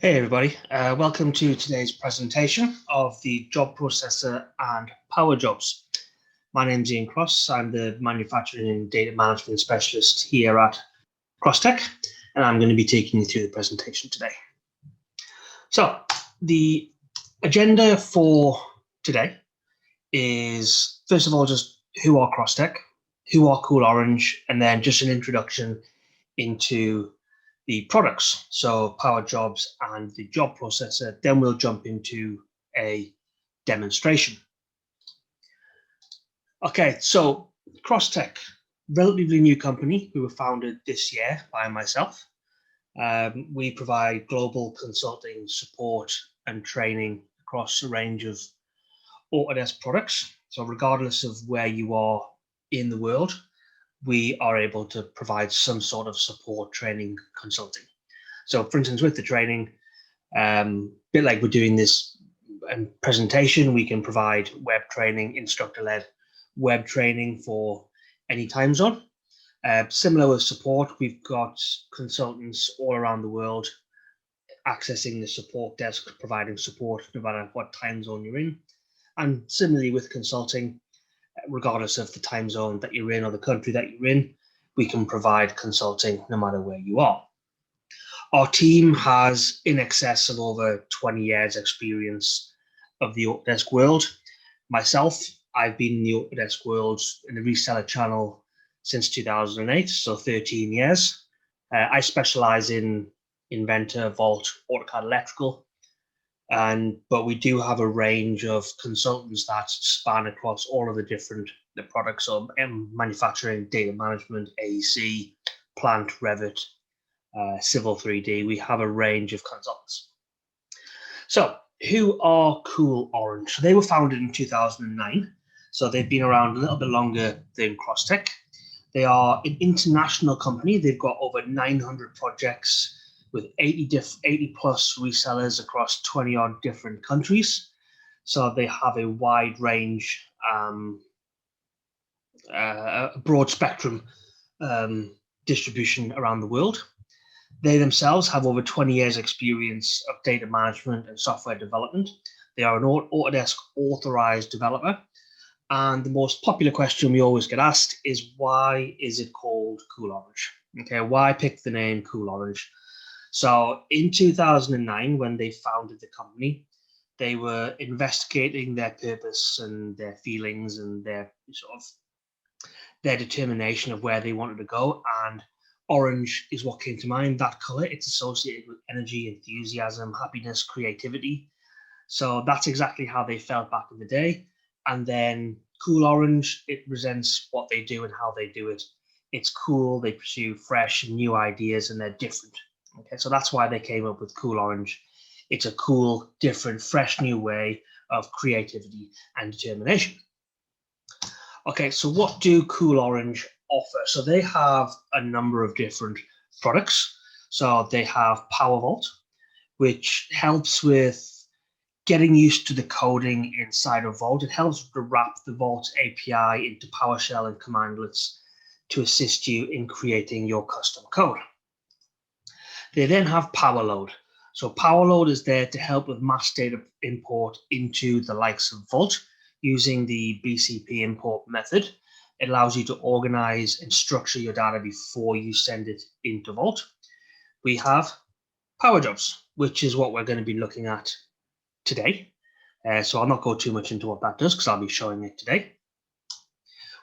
Hey everybody, welcome to today's presentation of the Job Processor and powerJobs. My name is Ian Cross. I'm the Manufacturing and Data Management Specialist here at Crosstech, and I'm going to be taking you through the presentation today. So the agenda for today is, first of all, just who are Crosstech, who are COOLORANGE, and then just an introduction into the products, so powerJobs and the job processor. Then we'll jump into a demonstration. Okay, so Crosstech, relatively new company. We were founded this year by myself. We provide global consulting, support, and training across a range of Autodesk products. So regardless of where you are in the world, we are able to provide some sort of support, training, consulting. So for instance, with the training, a bit like we're doing this presentation, we can provide web training, instructor-led web training for any time zone. Similar with support, we've got consultants all around the world accessing the support desk, providing support no matter what time zone you're in. And similarly with consulting, regardless of the time zone that you're in or the country that you're in, we can provide consulting no matter where you are. Our team has in excess of over 20 years experience of the Autodesk world. Myself, I've been in the Autodesk world in the reseller channel since 2008, so 13 years. I specialize in Inventor, Vault, AutoCAD Electrical, but we do have a range of consultants that span across all of the products of manufacturing, data management, AEC, plant, Revit, Civil 3D. We have a range of consultants. So who are COOLORANGE? They were founded in 2009, so they've been around a little bit longer than Crosstech. They are an international company. They've got over 900 projects with 80 plus resellers across 20 odd different countries. So they have a wide range, a broad spectrum distribution around the world. They themselves have over 20 years experience of data management and software development. They are an Autodesk authorized developer. And the most popular question we always get asked is, why is it called COOLORANGE? Okay, why pick the name COOLORANGE? So in 2009, when they founded the company, they were investigating their purpose and their feelings and their determination of where they wanted to go. And orange is what came to mind, that color. It's associated with energy, enthusiasm, happiness, creativity. So that's exactly how they felt back in the day. And then COOLORANGE, it presents what they do and how they do it. It's cool, they pursue fresh and new ideas, and they're different. Okay, so that's why they came up with COOLORANGE. It's a cool, different, fresh new way of creativity and determination. Okay, so what do COOLORANGE offer? So they have a number of different products. So they have PowerVault, which helps with getting used to the coding inside of Vault. It helps to wrap the Vault API into PowerShell and commandlets to assist you in creating your custom code. They then have PowerLoad. So PowerLoad is there to help with mass data import into the likes of Vault using the BCP import method. It allows you to organize and structure your data before you send it into Vault. We have powerJobs, which is what we're going to be looking at today. So I'll not go too much into what that does because I'll be showing it today.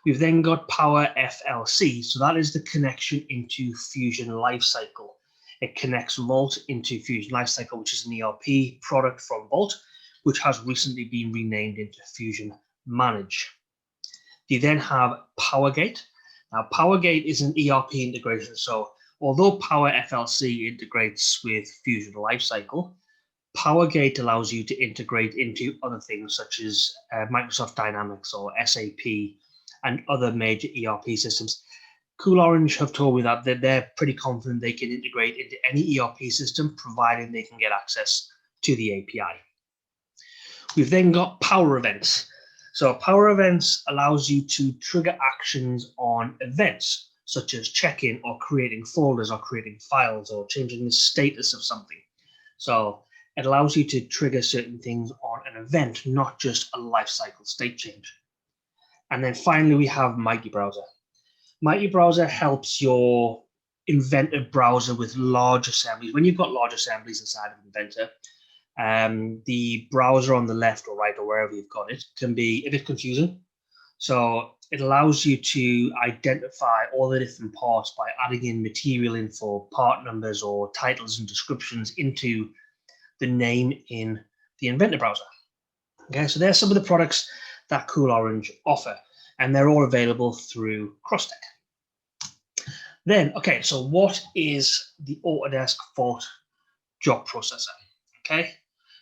We've then got PowerFLC. So that is the connection into Fusion Lifecycle. It connects Vault into Fusion Lifecycle, which is an ERP product from Vault, which has recently been renamed into Fusion Manage. You then have PowerGate. Now, PowerGate is an ERP integration. So although PowerFLC integrates with Fusion Lifecycle, PowerGate allows you to integrate into other things such as Microsoft Dynamics or SAP and other major ERP systems. COOLORANGE have told me that they're pretty confident they can integrate into any ERP system, providing they can get access to the API. We've then got Power Events. So Power Events allows you to trigger actions on events, such as check-in or creating folders or creating files or changing the status of something. So it allows you to trigger certain things on an event, not just a lifecycle state change. And then finally, we have Mighty Browser. Mighty Browser helps your Inventor browser with large assemblies. When you've got large assemblies inside of Inventor, the browser on the left or right or wherever you've got it can be a bit confusing. So it allows you to identify all the different parts by adding in material info, part numbers, or titles and descriptions into the name in the Inventor browser. Okay, so there's some of the products that COOLORANGE offer, and they're all available through Crosstech. Then, okay, so what is the Autodesk Vault Job Processor? Okay,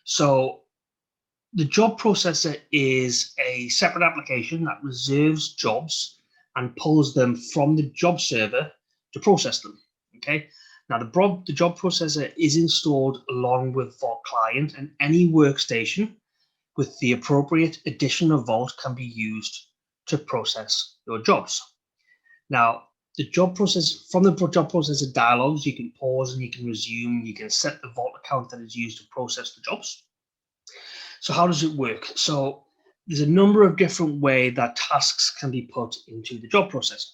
so the job processor is a separate application that reserves jobs and pulls them from the job server to process them. Okay, now the job processor is installed along with Vault Client, and any workstation with the appropriate addition of Vault can be used to process your jobs. Now, the job process, from the job processor dialogues, you can pause and you can resume. You can set the Vault account that is used to process the jobs. So how does it work? So there's a number of different ways that tasks can be put into the job processor.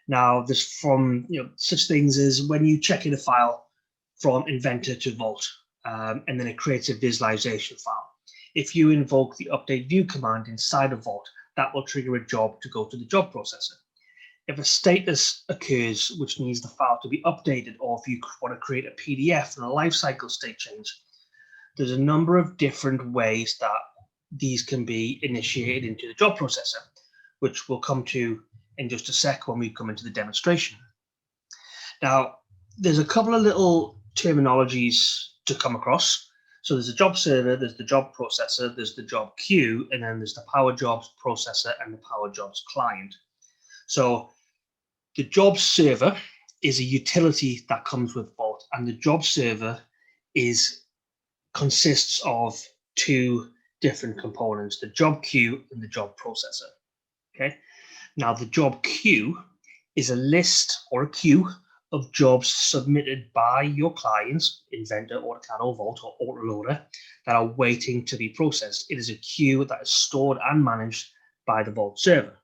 Now, there's from such things as when you check in a file from Inventor to Vault, and then it creates a visualization file. If you invoke the update view command inside of Vault, that will trigger a job to go to the job processor. If a status occurs which needs the file to be updated, or if you want to create a PDF and a lifecycle state change, there's a number of different ways that these can be initiated into the job processor, which we'll come to in just a sec when we come into the demonstration. Now, there's a couple of little terminologies to come across. So there's the job server, there's the job processor, there's the job queue, and then there's the powerJobs processor and the powerJobs client. So the job server is a utility that comes with Vault, and the job server consists of two different components, the job queue and the job processor. Okay. Now, the job queue is a list or a queue of jobs submitted by your clients, Inventor, AutoCAD, or Vault, or Autoloader, that are waiting to be processed. It is a queue that is stored and managed by the Vault server.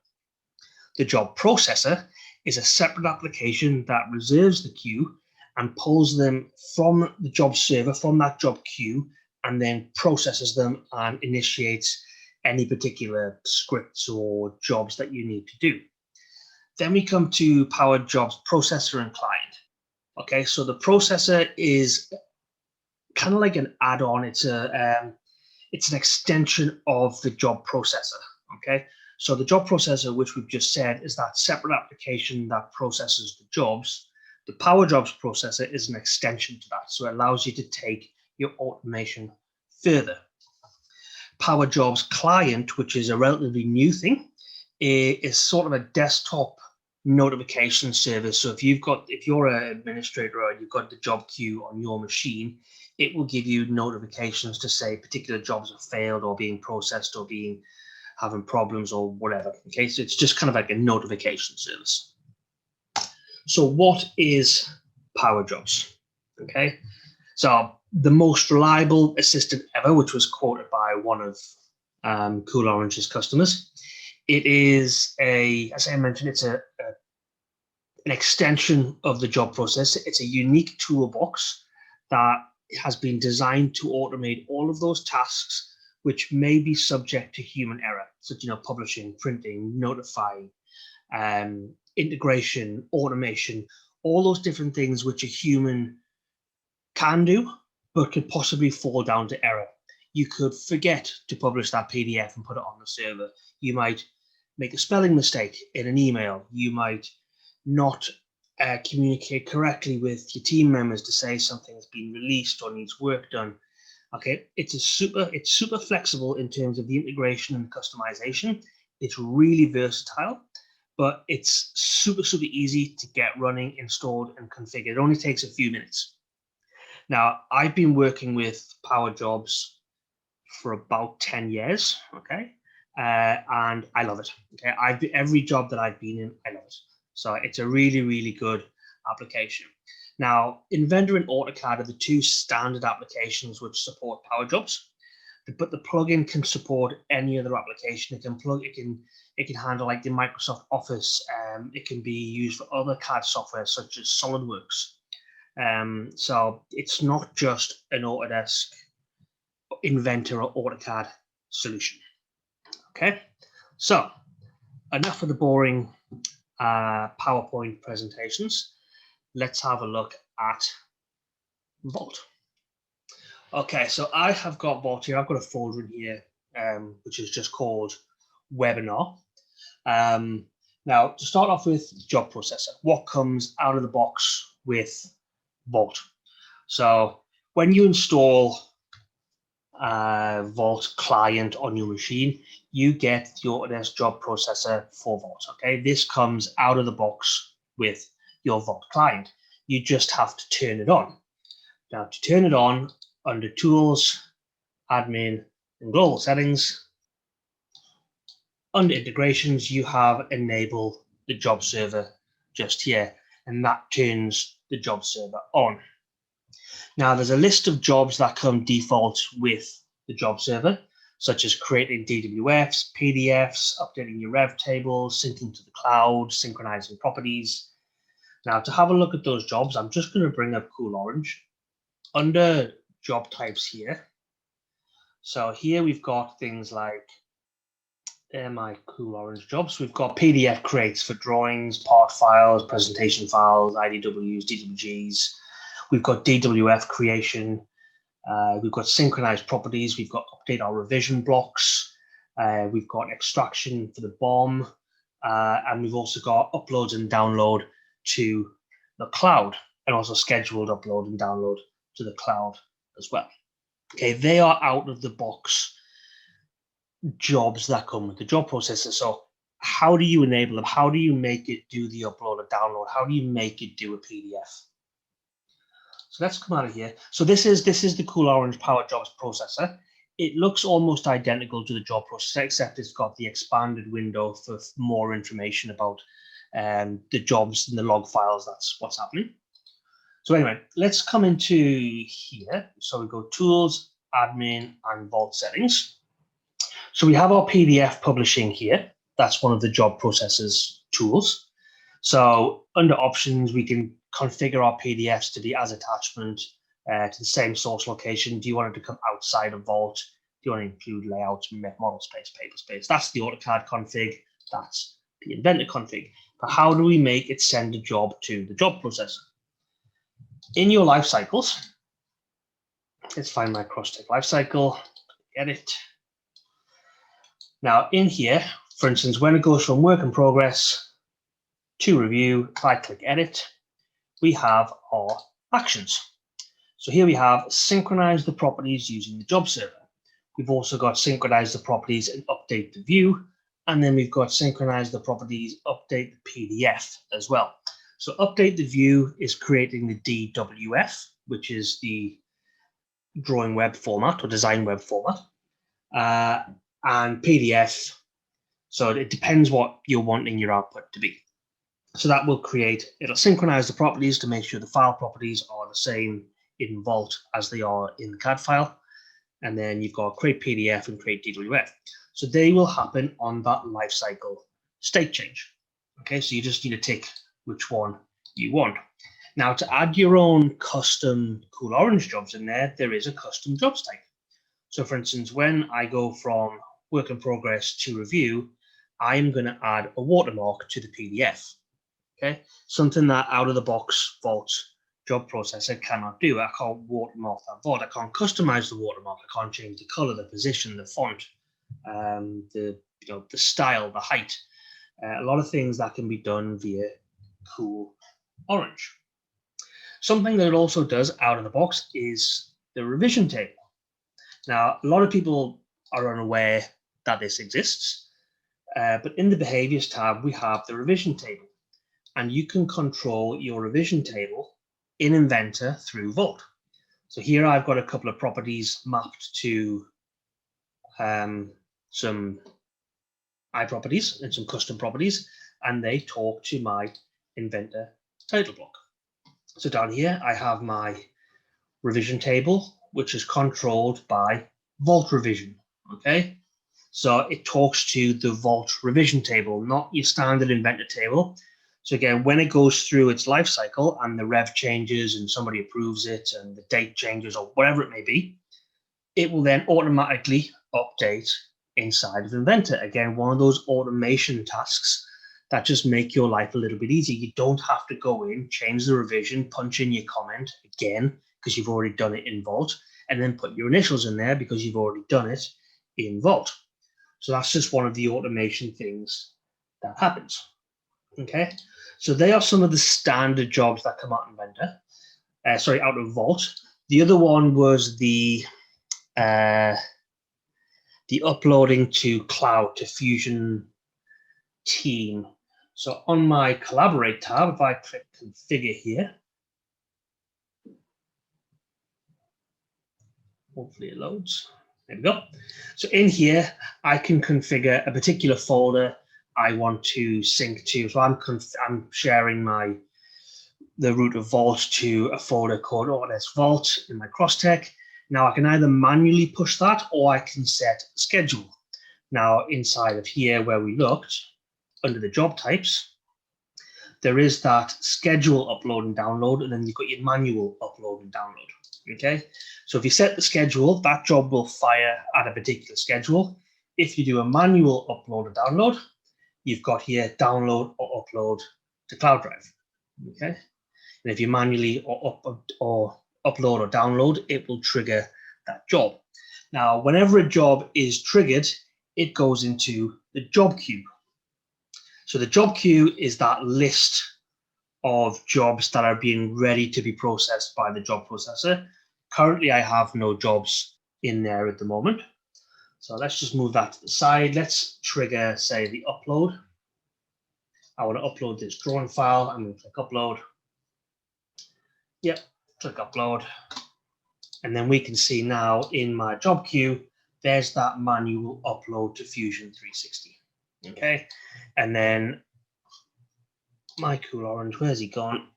The job processor is a separate application that reserves the queue and pulls them from the job server, from that job queue, and then processes them and initiates any particular scripts or jobs that you need to do. Then we come to powerJobs processor and client. Okay, so the processor is kind of like an add-on. It's an extension of the job processor. Okay, so the job processor, which we've just said, is that separate application that processes the jobs. The powerJobs processor is an extension to that, so it allows you to take your automation further. powerJobs client, which is a relatively new thing, is sort of a desktop notification service. So if you're an administrator or you've got the job queue on your machine, it will give you notifications to say particular jobs have failed or being processed or having problems or whatever. Okay, so it's just kind of like a notification service. So what is powerJobs? Okay, so the most reliable assistant ever, which was quoted by one of COOLORANGE's customers. It is as I mentioned, it's an extension of the job process. It's a unique toolbox that has been designed to automate all of those tasks which may be subject to human error, such publishing, printing, notifying, integration, automation, all those different things which a human can do, but could possibly fall down to error. You could forget to publish that PDF and put it on the server. You might make a spelling mistake in an email. You might not communicate correctly with your team members to say something's been released or needs work done. Okay, it's super flexible in terms of the integration and customization. It's really versatile, but it's super easy to get running, installed, and configured. It only takes a few minutes. Now, I've been working with powerJobs for about 10 years, okay? And I love it, okay? Every job that I've been in, I love it. So it's a really good application. Now, Inventor and AutoCAD are the two standard applications which support powerJobs, but the plugin can support any other application. It can handle like the Microsoft Office. It can be used for other CAD software such as SolidWorks. So it's not just an Autodesk Inventor or AutoCAD solution. Okay, so enough of the boring PowerPoint presentations. Let's have a look at Vault. Okay, so I have got Vault here. I've got a folder in here, which is just called Webinar. Now, to start off with Job Processor, what comes out of the box with Vault? So when you install Vault client on your machine, you get the Autodesk Job Processor for Vault. Okay, this comes out of the box with your Vault client. You just have to turn it on. Now, to turn it on, under Tools, Admin, and Global Settings, under Integrations, you have Enable the Job Server just here, and that turns the job server on. Now, there's a list of jobs that come default with the job server, such as creating DWFs, PDFs, updating your rev tables, syncing to the cloud, synchronizing properties. Now, to have a look at those jobs, I'm just going to bring up CoolOrange. Under job types here, so here we've got things like my CoolOrange jobs. We've got PDF creates for drawings, part files, presentation files, IDWs, DWGs. We've got DWF creation. We've got synchronized properties. We've got update our revision blocks. We've got extraction for the BOM. And we've also got uploads and download to the cloud, and also scheduled upload and download to the cloud as well. Okay, they are out of the box jobs that come with the job processor. So how do you enable them? How do you make it do the upload or download? How do you make it do a PDF? So let's come out of here. So this is the CoolOrange powerJobs processor. It looks almost identical to the job processor, except it's got the expanded window for more information about the jobs and the log files. That's what's happening. So anyway, let's come into here. So we go Tools, Admin, and Vault Settings. So we have our PDF publishing here. That's one of the job processor's tools. So under Options, we can configure our PDFs to be as attachment to the same source location. Do you want it to come outside of Vault? Do you want to include layouts, model space, paper space? That's the AutoCAD config. That's the Inventor config. But how do we make it send a job to the job processor? In your life cycles, let's find my cross-tick life cycle, edit. Now in here, for instance, when it goes from work in progress to review, if I click edit, we have our actions. So here we have synchronize the properties using the job server. We've also got synchronize the properties and update the view. And then we've got synchronize the properties, update the PDF as well. So update the view is creating the DWF, which is the drawing web format or design web format, and PDF. So it depends what you're wanting your output to be. So that will it'll synchronize the properties to make sure the file properties are the same in Vault as they are in the CAD file. And then you've got create PDF and create DWF. So they will happen on that lifecycle state change. Okay, so you just need to tick which one you want. Now, to add your own custom CoolOrange jobs in there is a custom jobs type. So for instance, when I go from work in progress to review, I'm going to add a watermark to the PDF. Okay, something that out of the box Vault job processor cannot do. I can't watermark that Vault. I can't customize the watermark. I can't change the color, the position, the font, the style, the height. A lot of things that can be done via CoolOrange. Something that it also does out of the box is the revision table. Now, a lot of people are unaware that this exists, but in the behaviors tab, we have the revision table, and you can control your revision table in Inventor through Vault. So here I've got a couple of properties mapped to some iProperties and some custom properties, and they talk to my Inventor title block. So down here, I have my revision table, which is controlled by Vault Revision. Okay, so it talks to the Vault Revision table, not your standard Inventor table. So again, when it goes through its life cycle and the rev changes and somebody approves it and the date changes or whatever it may be, it will then automatically update inside of Inventor. Again, one of those automation tasks that just make your life a little bit easier. You don't have to go in, change the revision, punch in your comment again, because you've already done it in Vault, and then put your initials in there because you've already done it in Vault. So that's just one of the automation things that happens. Okay, so they are some of the standard jobs that come out in Inventor. Out of Vault. The other one was the uploading to cloud to Fusion Team. So on my Collaborate tab, if I click Configure here, hopefully it loads. There we go. So in here, I can configure a particular folder I want to sync to. So I'm sharing the root of Vault to a folder called Autodesk Vault in my Crosstech. Now I can either manually push that or I can set schedule. Now inside of here where we looked, under the job types, there is that schedule upload and download, and then you've got your manual upload and download. Okay, so if you set the schedule, that job will fire at a particular schedule. If you do a manual upload or download, you've got here download or upload to cloud drive. Okay, and if you manually or upload or download, it will trigger that job. Now, whenever a job is triggered, it goes into the job queue. So the job queue is that list of jobs that are being ready to be processed by the job processor. Currently, I have no jobs in there at the moment. So let's just move that to the side. Let's trigger, say, the upload. I want to upload this drawing file. I'm going to click upload. Yep, click upload. And then we can see now in my job queue, there's that manual upload to Fusion 360. Okay, and then my COOLORANGE, where's he gone?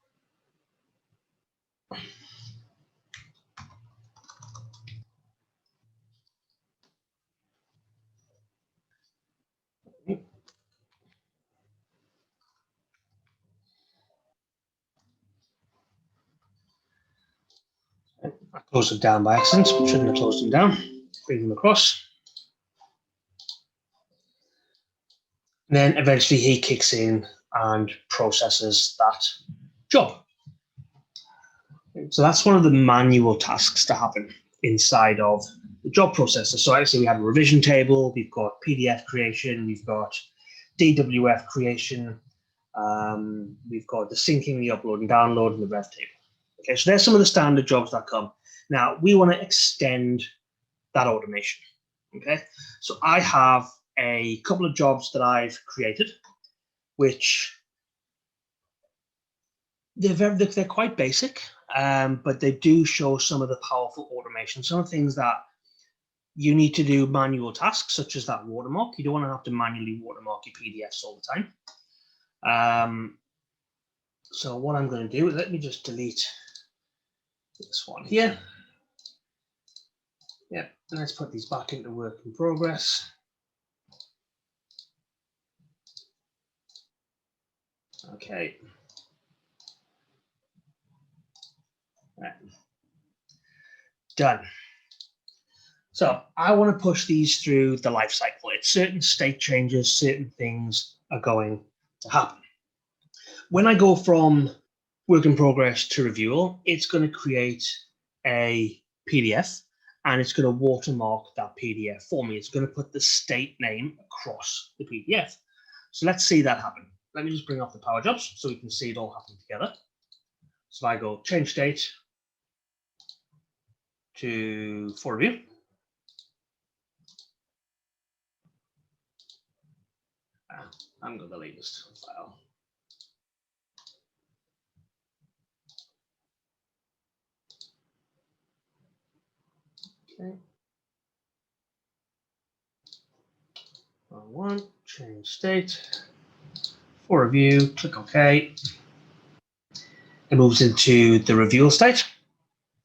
I closed them down by accident, shouldn't have closed them down. Bring them across. And then eventually he kicks in and processes that job. So that's one of the manual tasks to happen inside of the job processor. So obviously we have a revision table, we've got PDF creation, we've got DWF creation, we've got the syncing, the upload and download, and the rev table. Okay, so there's some of the standard jobs that come. Now we want to extend that automation. Okay, so I have a couple of jobs that I've created, which they're quite basic, but they do show some of the powerful automation, some of the things that you need to do manual tasks, such as that watermark. You don't want to have to manually watermark your PDFs all the time. So what I'm going to do, let me just delete this one here. Yep, let's put these back into work in progress. Okay. Right. Done. So I want to push these through the life cycle. It's certain state changes, certain things are going to happen. When I go from work in progress to review, it's going to create a PDF and it's going to watermark that PDF for me. It's going to put the state name across the PDF. So let's see that happen. Let me just bring up the powerJobs so we can see it all happening together. So if I go change state for review. I'm going to delete this file. Okay. One, change state for review, click OK. it moves into the review state,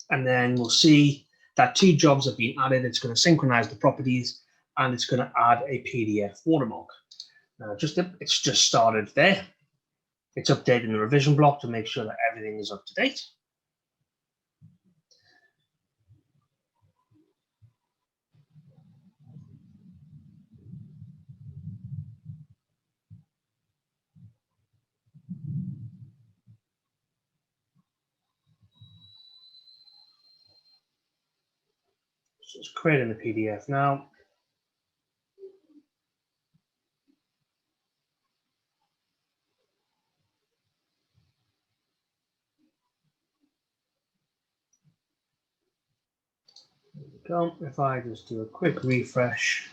and then we'll see that 2 jobs have been added. It's going to synchronize the properties, and it's going to add a PDF watermark. Now, it's just started there. It's updating the revision block to make sure that everything is up to date. So it's creating the PDF now. There we go. If I just do a quick refresh,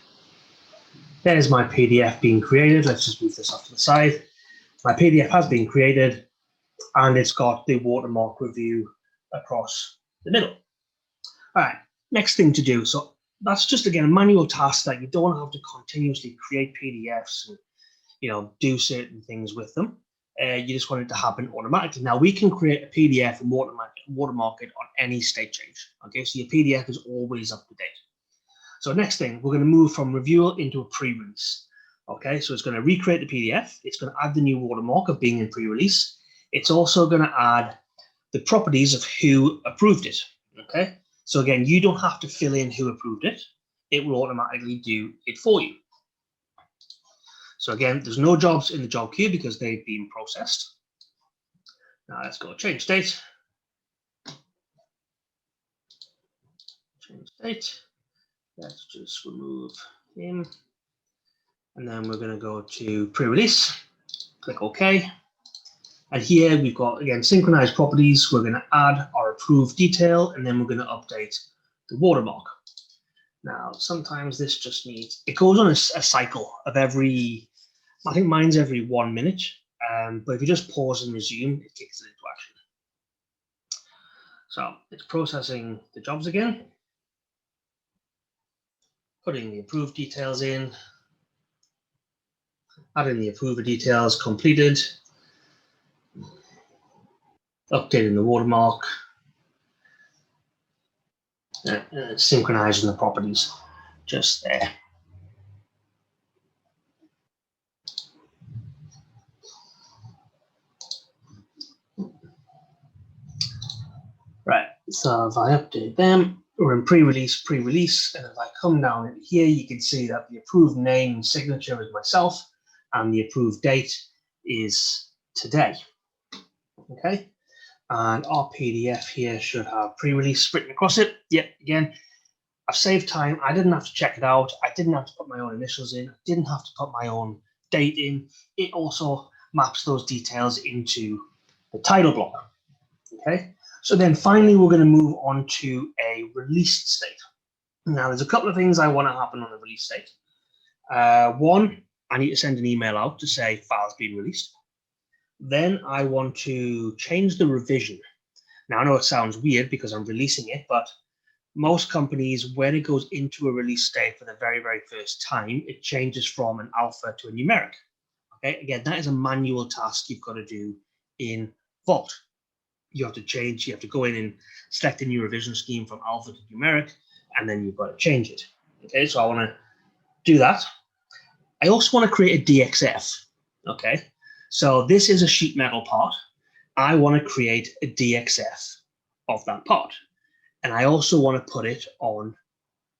there's my PDF being created. Let's just move this off to the side. My PDF has been created, and it's got the watermark review across the middle. All right, next thing to do. So that's just, again, a manual task that you don't have to continuously create PDFs and, do certain things with them. You just want it to happen automatically. Now, we can create a PDF and watermark it on any state change. Okay, so your PDF is always up to date. So next thing, we're going to move from review into a pre-release. Okay, so it's going to recreate the PDF. It's going to add the new watermark of being in pre-release. It's also going to add the properties of who approved it. Okay, so again, you don't have to fill in who approved it. It will automatically do it for you. So again, there's no jobs in the job queue because they've been processed. Now let's go change state. Change state. Let's just remove him. And then we're going to go to pre-release. Click OK. And here we've got, again, synchronized properties. We're going to add our approved detail, and then we're going to update the watermark. Now, sometimes this just needs, it goes on a cycle of every, I think mine's every 1 minute. But if you just pause and resume, it kicks it into action. So it's processing the jobs again, putting the approved details in, adding the approver details completed, updating the watermark, synchronizing the properties just there. Right, so if I update them, we're in pre-release, and if I come down in here, you can see that the approved name and signature is myself, and the approved date is today. Okay, and our PDF here should have pre-release written across it. Yep, again, I've saved time. I didn't have to check it out. I didn't have to put my own initials in. I didn't have to put my own date in. It also maps those details into the title block. Okay, so then finally we're going to move on to a released state. Now there's a couple of things I want to happen on the release state. One, I need to send an email out to say file's been released. Then I want to change the revision. Now I know it sounds weird because I'm releasing it, but most companies, when it goes into a release state for the very, very first time, it changes from an alpha to a numeric. Okay, again, that is a manual task you've got to do in Vault. You have to change, you have to go in and select a new revision scheme from alpha to numeric, and then you've got to change it. Okay, so I want to do that. I also want to create a DXF. Okay, so this is a sheet metal part. I want to create a DXF of that part. And I also want to put it on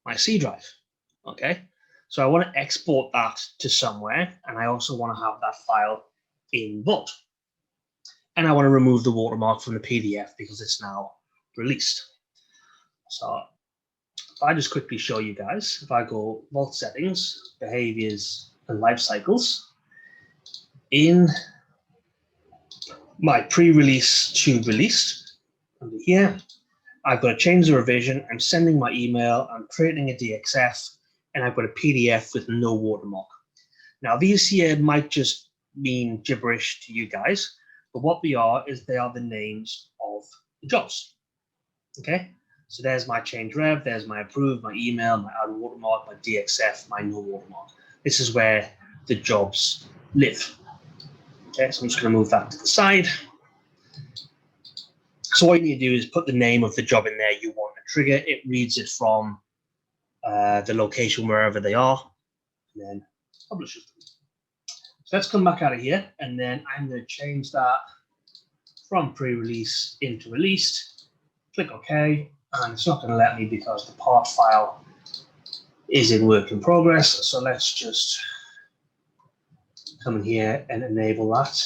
my C drive. Okay, so I want to export that to somewhere, and I also want to have that file in Vault. And I want to remove the watermark from the PDF because it's now released. So if I just quickly show you guys, if I go Vault settings, behaviors, and life cycles, in my pre-release to released, under here, I've got to change the revision. I'm sending my email. I'm creating a DXF, and I've got a PDF with no watermark. Now, these here might just mean gibberish to you guys, but what they are is they are the names of the jobs. Okay, so there's my change rev, there's my approved, my email, my add watermark, my DXF, my no watermark. This is where the jobs live. Okay, so I'm just going to move that to the side. So what you need to do is put the name of the job in there you want to trigger. It reads it from the location wherever they are, and then publishes them. So let's come back out of here, and then I'm going to change that from pre-release into released. Click OK, and it's not going to let me because the part file is in work in progress. So let's just come in here and enable that.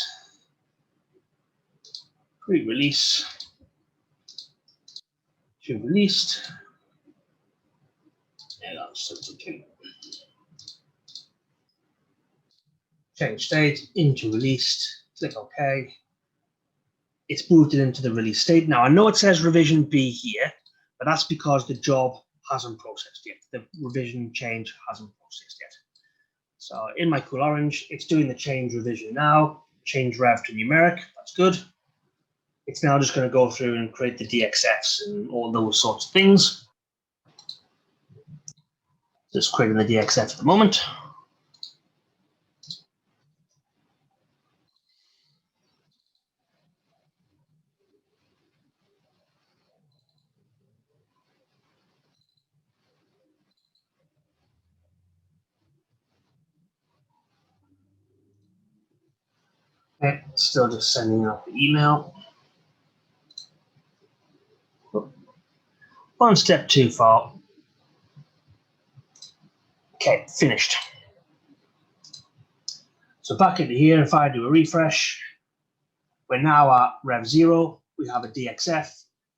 Pre-release to released. Yeah, that's okay. Change state into released. Click OK. It's booted into the release state. Now, I know it says revision B here, but that's because the job hasn't processed yet. The revision change hasn't processed yet. So in my COOLORANGE, it's doing the change revision now. Change rev to numeric. That's good. It's now just going to go through and create the DXFs and all those sorts of things. Just creating the DXF at the moment. Okay, still just sending out the email. One step too far. Okay, finished. So back into here, if I do a refresh, we're now at Rev 0. We have a DXF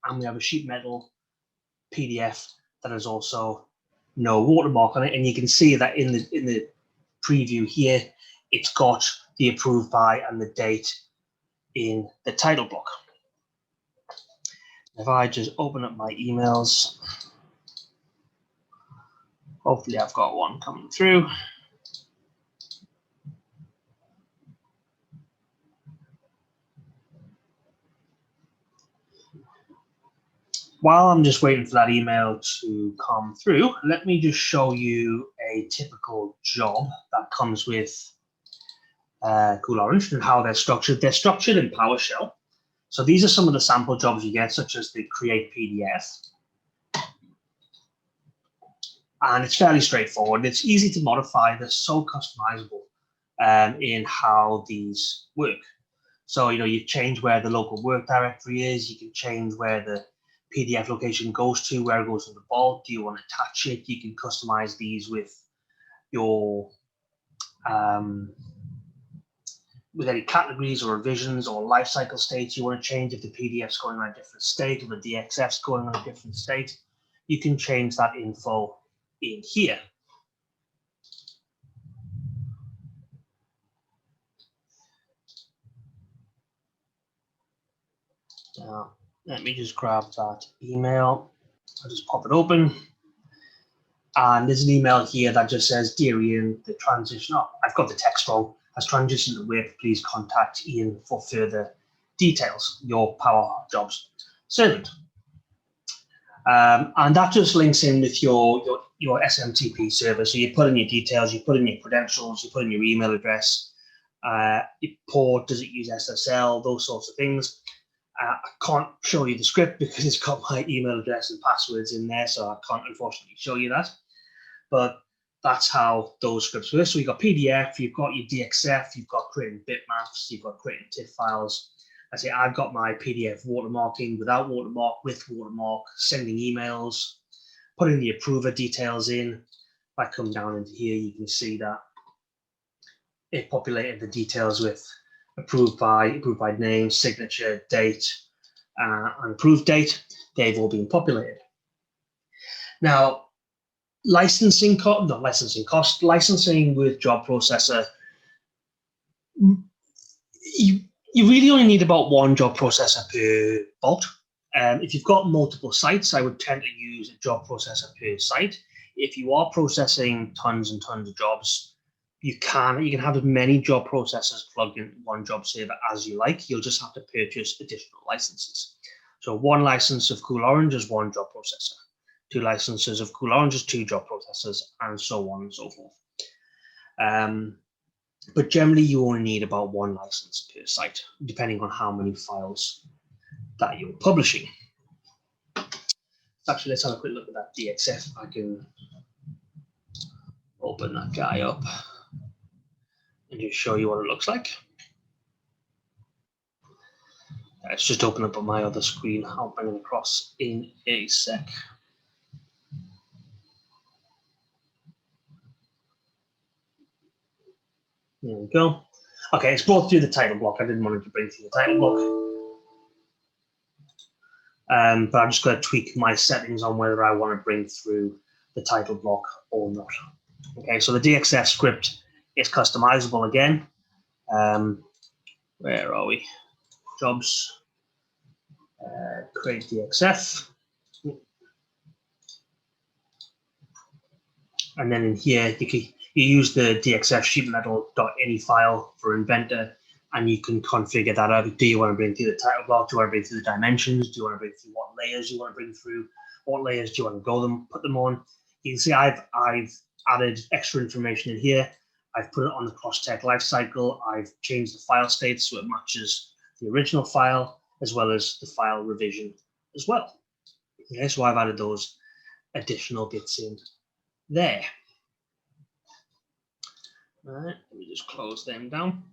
and we have a sheet metal PDF that has also no watermark on it. And you can see that in the preview here, it's got the approved by and the date in the title block. If I just open up my emails, hopefully I've got one coming through. While I'm just waiting for that email to come through, let me just show you a typical job that comes with COOLORANGE and how they're structured. They're structured in PowerShell. So these are some of the sample jobs you get, such as the create PDF. And it's fairly straightforward. It's easy to modify. They're so customizable in how these work. So, you change where the local work directory is. You can change where the PDF location goes to, where it goes to the vault. Do you want to attach it? You can customize these with your with any categories or revisions or lifecycle states you want to change. If the PDF's going on a different state or the DXF's going on a different state, you can change that info in here. Now, let me just grab that email. I'll just pop it open. And there's an email here that just says, Dear Ian, the transition, I've got the text wrong, has transitioned to WIP. Please contact Ian for further details, your powerJobs servant. And that just links in with your SMTP server. So you put in your details, you put in your credentials, you put in your email address, your port, does it use SSL, those sorts of things. I can't show you the script because it's got my email address and passwords in there, so I can't unfortunately show you that. But that's how those scripts work. So you've got PDF, you've got your DXF, you've got creating bitmaps, you've got creating TIFF files. I say I've got my PDF watermarking, without watermark, with watermark, sending emails, putting the approver details in. If I come down into here, you can see that it populated the details with approved by name, signature, date, and approved date. They've all been populated. Now, licensing with Job Processor, you really only need about one job processor per vault. If you've got multiple sites, I would tend to use a job processor per site. If you are processing tons and tons of jobs, you can have as many job processors plugged into one job server as you like. You'll just have to purchase additional licenses. So one license of COOLORANGE is one job processor. 2 licenses of COOLORANGE is 2 job processors, and so on and so forth. But generally, you only need about 1 license per site, depending on how many files that you're publishing. Actually, let's have a quick look at that DXF. If I can open that guy up and just show you what it looks like. Let's just open up on my other screen. I'll bring it across in a sec. There we go. Okay, it's brought through the title block. I didn't want it to bring through the title block. But I'm just going to tweak my settings on whether I want to bring through the title block or not. Okay, so the DXF script is customizable again. Where are we? Jobs, create DXF. And then in here, you use the DXF sheetmetal.ini file for Inventor, and you can configure that out. Do you want to bring through the title block? Do you want to bring through the dimensions? Do you want to bring through what layers you want to bring through? What layers do you want to put them on? You can see I've added extra information in here. I've put it on the cross-tech lifecycle. I've changed the file state so it matches the original file as well as the file revision as well. Okay, so I've added those additional bits in there. All right, let me just close them down.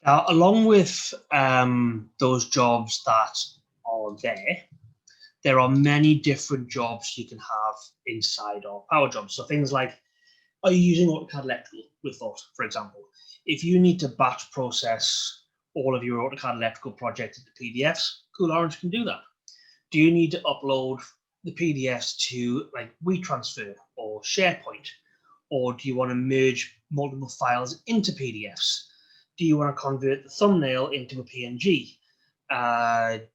Now, along with those jobs that are there are many different jobs you can have inside of powerJobs. So things like, are you using AutoCAD Electrical with Vault, for example? If you need to batch process all of your AutoCAD Electrical project into PDFs, COOLORANGE can do that. Do you need to upload the PDFs to like WeTransfer or SharePoint? Or do you want to merge multiple files into PDFs? Do you want to convert the thumbnail into a PNG?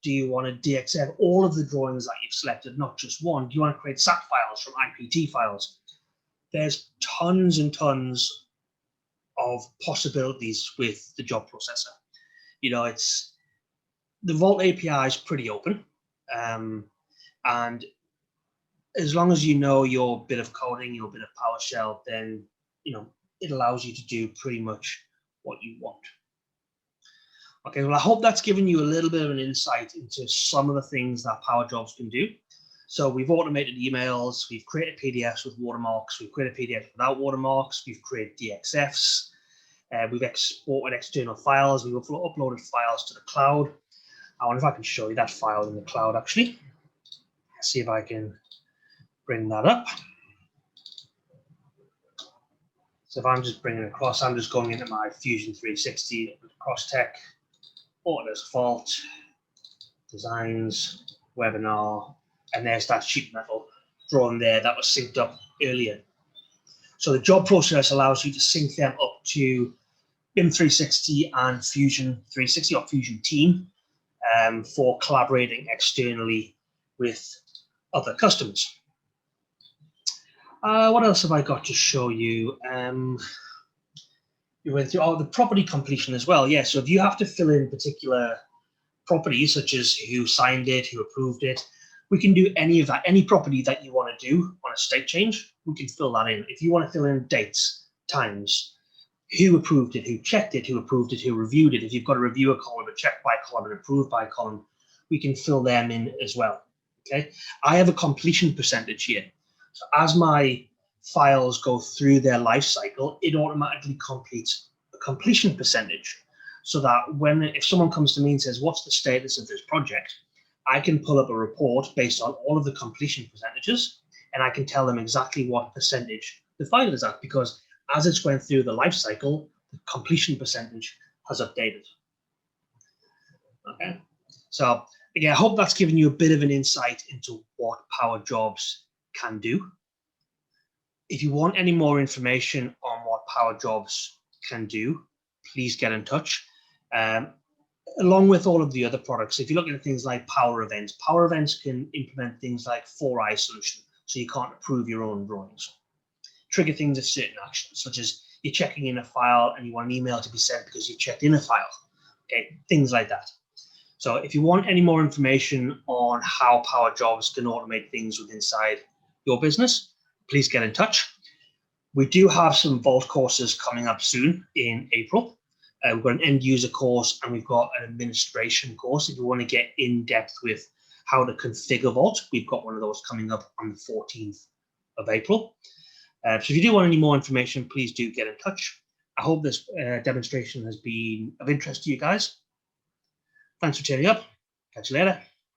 Do you want to DXF all of the drawings that you've selected, not just one? Do you want to create SAT files from IPT files? There's tons and tons of possibilities with the job processor. You know, the Vault API is pretty open. And as long as you know your bit of coding, your bit of PowerShell, then, you know, it allows you to do pretty much what you want. Okay, well, I hope that's given you a little bit of an insight into some of the things that PowerJobs can do. So we've automated emails, we've created PDFs with watermarks, we've created PDFs without watermarks, we've created DXFs, we've exported external files, we've uploaded files to the cloud. I wonder if I can show you that file in the cloud, actually. Let's see if I can bring that up. So if I'm just bringing it across, I'm just going into my Fusion 360 cross-tech, Autodesk Vault, Designs, Webinar, and there's that sheet metal drawn there that was synced up earlier. So the job process allows you to sync them up to BIM 360 and Fusion 360 or Fusion Team for collaborating externally with other customers. What else have I got to show you? You went through the property completion as well. Yeah, so if you have to fill in particular properties, such as who signed it, who approved it, we can do any of that. Any property that you want to do on a state change, we can fill that in. If you want to fill in dates, times, who approved it, who checked it, who approved it, who reviewed it, if you've got a reviewer column, a checked by column, an approved by column, we can fill them in as well. Okay, I have a completion percentage here. So as my files go through their life cycle, it automatically completes a completion percentage, so that if someone comes to me and says, what's the status of this project, I can pull up a report based on all of the completion percentages, and I can tell them exactly what percentage the file is at, because as it's going through the life cycle, the completion percentage has updated. Okay, so again, I hope that's given you a bit of an insight into what PowerJobs can do. If you want any more information on what PowerJobs can do, please get in touch. Along with all of the other products, if you look at things like Power Events can implement things like 4i solution, so you can't approve your own drawings. Trigger things at certain actions, such as you're checking in a file and you want an email to be sent because you've checked in a file. Okay, things like that. So if you want any more information on how PowerJobs can automate things within inside your business, please get in touch. We do have some Vault courses coming up soon in April. We've got an end user course, and we've got an administration course. If you want to get in depth with how to configure Vault, we've got one of those coming up on the 14th of April. So if you do want any more information, please do get in touch. I hope this demonstration has been of interest to you guys. Thanks for tuning up. Catch you later.